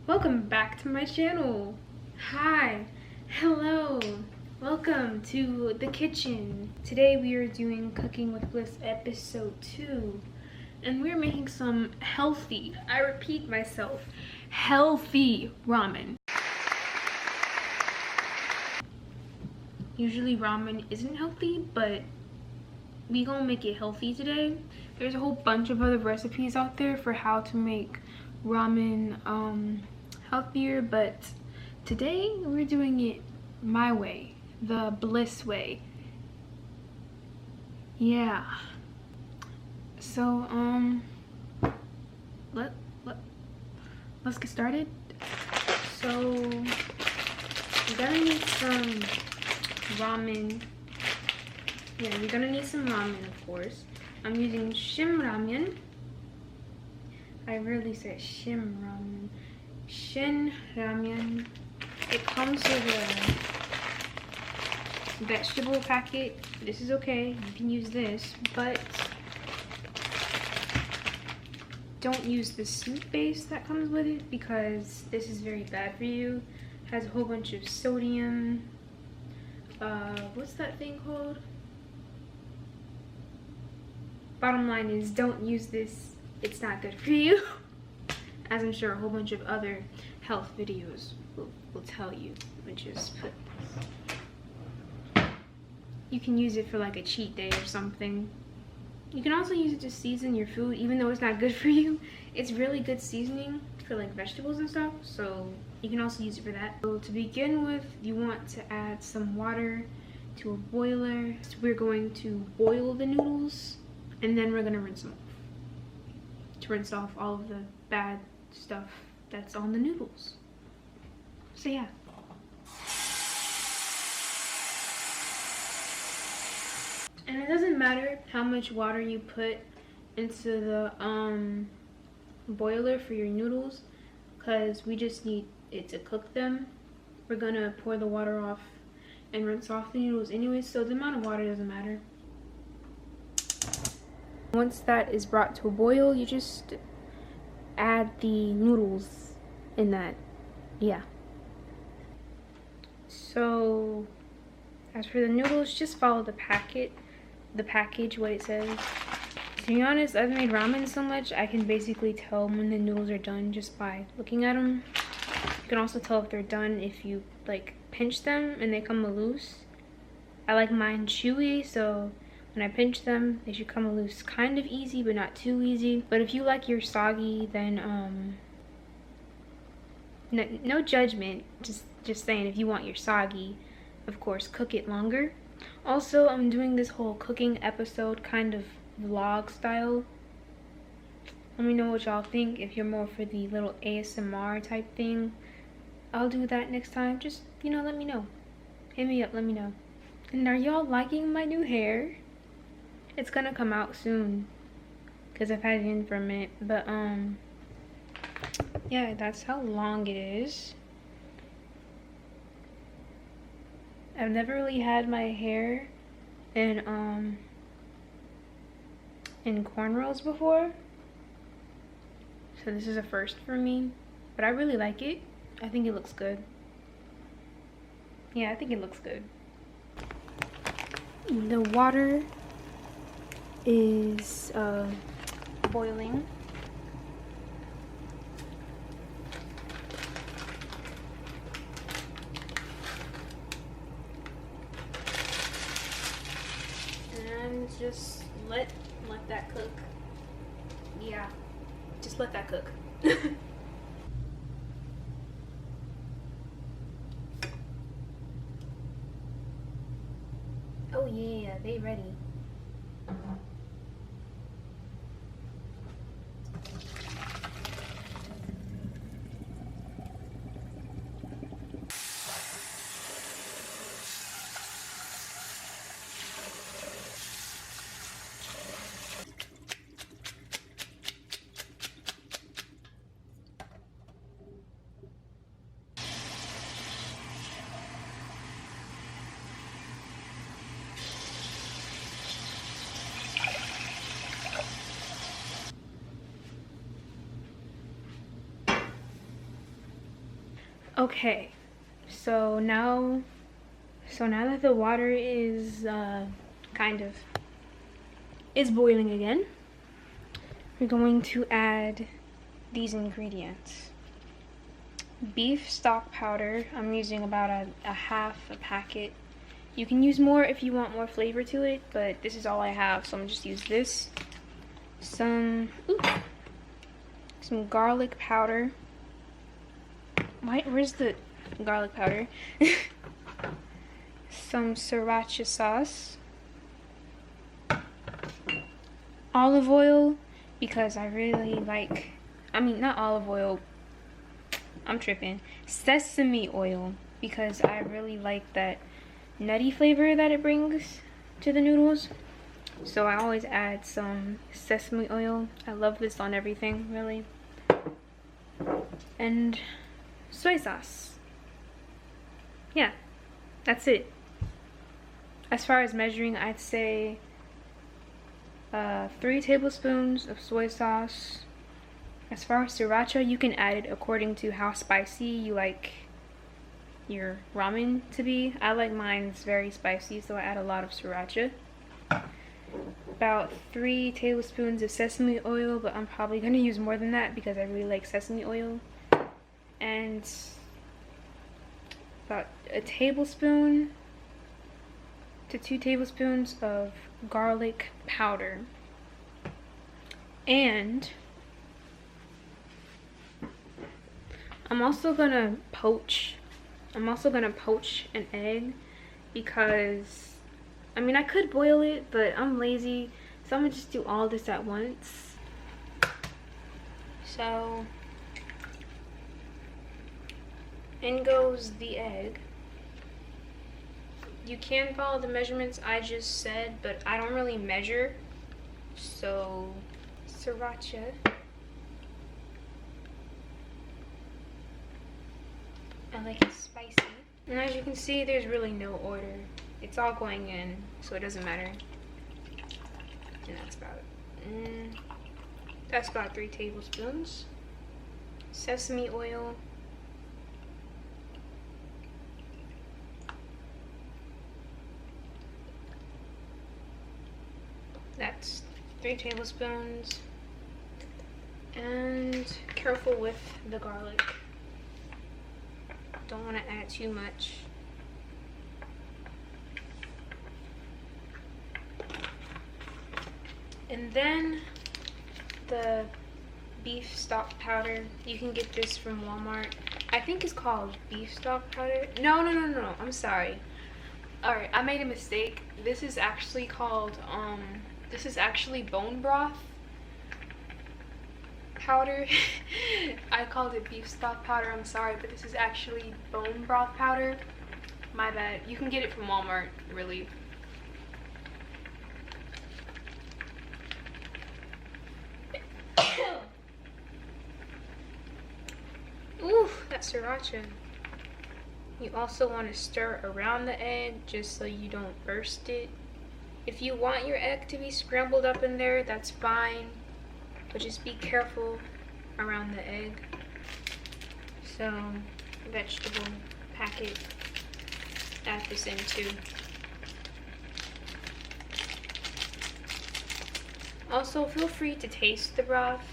Welcome back to my channel. Hi, hello, welcome to the kitchen. Today we are doing Cooking with Bliss episode 2, and we're making some healthy, I repeat myself, healthy ramen. Usually ramen isn't healthy, but we gonna make it healthy today. There's a whole bunch of other recipes out there for how to make ramen healthier, but today we're doing it my way, the bliss way. Yeah, so let's get started. So You're gonna need some ramen. Yeah, you're gonna need some ramen, of course. I'm using Shim ramen. I rarely say Shim ramen. Shin ramen. It comes with a vegetable packet. This is okay, you can use this, but don't use the soup base that comes with it because this is very bad for you. It has a whole bunch of sodium. What's that thing called? Bottom line is, don't use this. It's not good for you. As I'm sure a whole bunch of other health videos will tell you, which is put this. You can use it for like a cheat day or something. You can also use it to season your food, even though it's not good for you. It's really good seasoning for like vegetables and stuff, so you can also use it for that. So to begin with, you want to add some water to a boiler. So we're going to boil the noodles, and then we're gonna rinse them off. To rinse off all of the bad stuff that's on the noodles. So yeah. And it doesn't matter how much water you put into the boiler for your noodles, because we just need it to cook them. We're gonna pour the water off and rinse off the noodles anyway, so the amount of water doesn't matter. Once that is brought to a boil, you just add the noodles in that. Yeah. So as for the noodles, just follow the package, what it says. To be honest, I've made ramen so much, I can basically tell when the noodles are done just by looking at them. You can also tell if they're done if you like pinch them and they come loose. I like mine chewy, so when I pinch them, they should come loose kind of easy, but not too easy. But if you like your soggy, then no judgment, just saying, if you want your soggy, of course, cook it longer. Also, I'm doing this whole cooking episode kind of vlog style. Let me know what y'all think. If you're more for the little ASMR type thing, I'll do that next time. Just, you know, let me know. Hit me up, let me know. And are y'all liking my new hair? It's gonna come out soon because I've had it in for a minute, but yeah, that's how long it is. I've never really had my hair in cornrows before, so this is a first for me, but I really like it. I think it looks good. Yeah, I think it looks good. The water is boiling. And just let that cook. Yeah, just let that cook. Oh yeah, they ready. Okay, so now that the water is is boiling again, we're going to add these ingredients. Beef stock powder. I'm using about a half a packet. You can use more if you want more flavor to it, but this is all I have, so I'm gonna just use this. Some garlic powder. Where's the garlic powder? Some sriracha sauce. Olive oil, because I really like, not olive oil, I'm tripping. Sesame oil. because I really like that nutty flavor that it brings to the noodles. So I always add some sesame oil. I love this on everything, really. And soy sauce. Yeah, that's it. As far as measuring, I'd say 3 tablespoons of soy sauce. As far as sriracha, you can add it according to how spicy you like your ramen to be. I like mine's very spicy, so I add a lot of sriracha. About 3 tablespoons of sesame oil, but I'm probably gonna use more than that because I really like sesame oil. And about a tablespoon to 2 tablespoons of garlic powder. And I'm also gonna poach an egg because, I mean, I could boil it, but I'm lazy, so I'm gonna just do all this at once. So in goes the egg. You can follow the measurements I just said, but I don't really measure. So sriracha. I like it spicy. And as you can see, there's really no order. It's all going in, so it doesn't matter. And that's about 3 tablespoons. Sesame oil. That's 3 tablespoons. And careful with the garlic. Don't want to add too much. And then the beef stock powder. You can get this from Walmart. I think it's called beef stock powder. No, I'm sorry. Alright, I made a mistake. This is actually called this is actually bone broth powder. I called it beef stock powder, I'm sorry, but this is actually bone broth powder. My bad. You can get it from Walmart, really. Ooh, that's sriracha. You also want to stir around the egg just so you don't burst it. If you want your egg to be scrambled up in there, that's fine, but just be careful around the egg. So, vegetable packet, add this in too. Also, feel free to taste the broth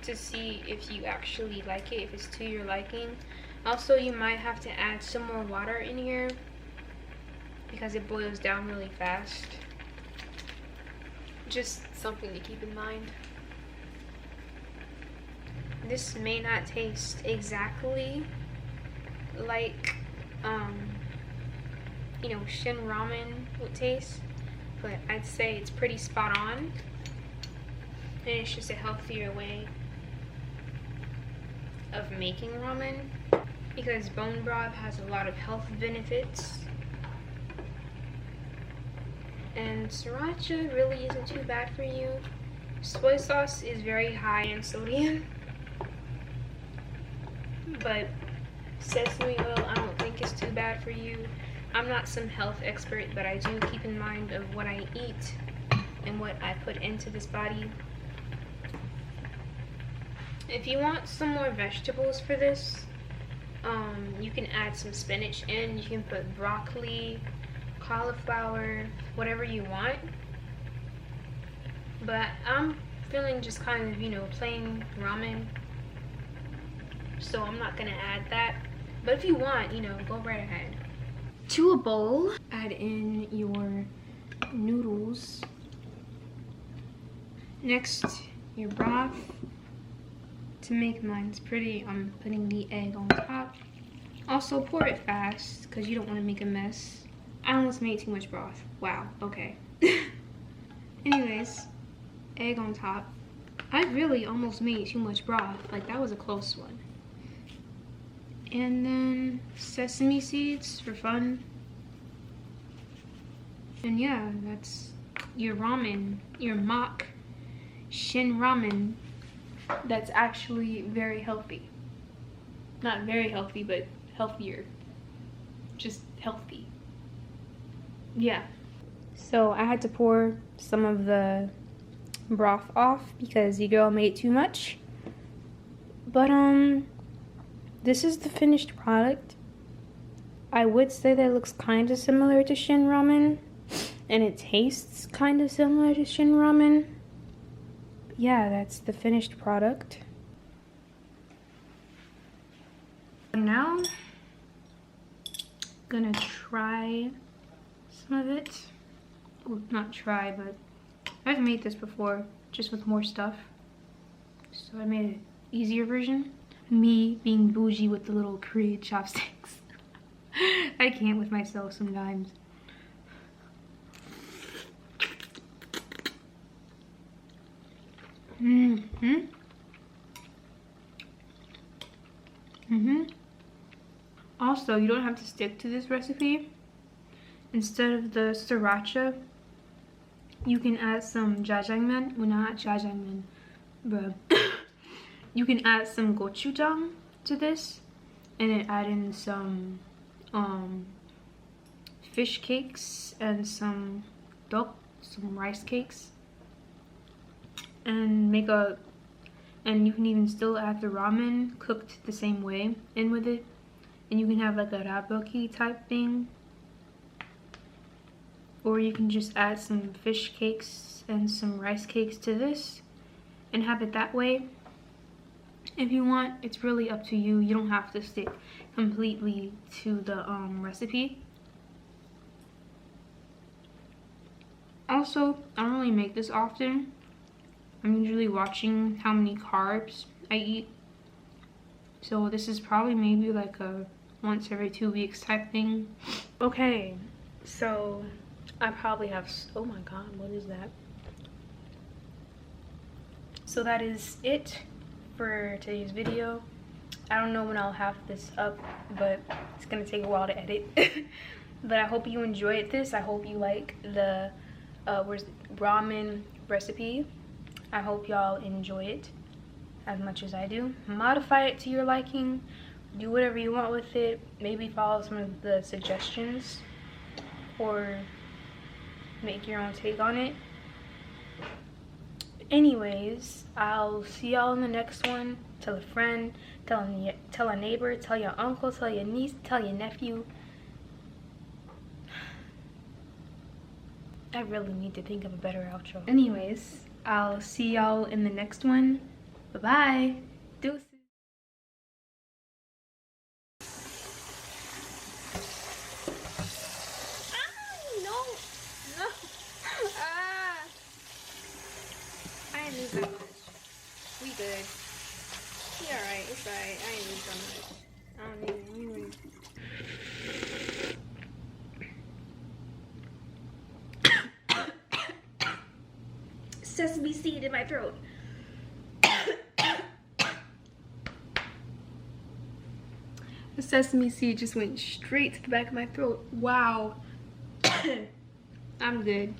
to see if you actually like it, if it's to your liking. Also, you might have to add some more water in here because it boils down really fast. Just something to keep in mind. This may not taste exactly like you know, Shin ramen would taste, but I'd say it's pretty spot on, and it's just a healthier way of making ramen because bone broth has a lot of health benefits. And sriracha really isn't too bad for you. Soy sauce is very high in sodium, but sesame oil I don't think is too bad for you. I'm not some health expert, but I do keep in mind of what I eat and what I put into this body. If you want some more vegetables for this, you can add some spinach in. You can put broccoli, cauliflower, whatever you want. But I'm feeling just kind of, you know, plain ramen, so I'm not gonna add that. But if you want, you know, go right ahead. To a bowl, add in your noodles. Next, your broth. To make mine pretty, I'm putting the egg on top. Also, pour it fast because you don't want to make a mess. I almost made too much broth. Wow, okay. Anyways, egg on top. I really almost made too much broth. Like, that was a close one. And then sesame seeds for fun. And yeah, that's your ramen, your mock shin ramen. That's actually very healthy. Not very healthy, but healthier. Just healthy. Yeah. So I had to pour some of the broth off because the girl made too much. But this is the finished product. I would say that it looks kind of similar to shin ramen, and it tastes kind of similar to shin ramen. Yeah, that's the finished product. Now, gonna try some of it. Well, not try, but I've made this before, just with more stuff. So I made an easier version. Me being bougie with the little Korean chopsticks. I can't with myself sometimes. Also, you don't have to stick to this recipe. Instead of the sriracha, you can add some jjajangmyeon. Well, not jjajangmyeon, but you can add some gochujang to this, and then add in some fish cakes and some rice cakes, and and you can even still add the ramen cooked the same way in with it, and you can have like a raboki type thing, or you can just add some fish cakes and some rice cakes to this and have it that way. If you want, it's really up to you. You don't have to stick completely to the recipe. Also, I don't really make this often. I'm usually watching how many carbs I eat. So this is probably maybe like a once every 2 weeks type thing. Okay, so I probably have, oh my god, what is that? So that is it for today's video. I don't know when I'll have this up, but it's gonna take a while to edit. But I hope you enjoyed this. I hope you like the ramen recipe. I hope y'all enjoy it as much as I do. Modify it to your liking. Do whatever you want with it. Maybe follow some of the suggestions or make your own take on it. Anyways, I'll see y'all in the next one. Tell a friend, tell a neighbor, tell your uncle, tell your niece, tell your nephew. I really need to think of a better outro. Anyways, I'll see y'all in the next one. Bye-bye. Deuces. I ain't lose that much. We good. He alright, it's alright. I ain't lose that much. I don't even. Sesame seed in my throat. The sesame seed just went straight to the back of my throat. Wow. I'm good.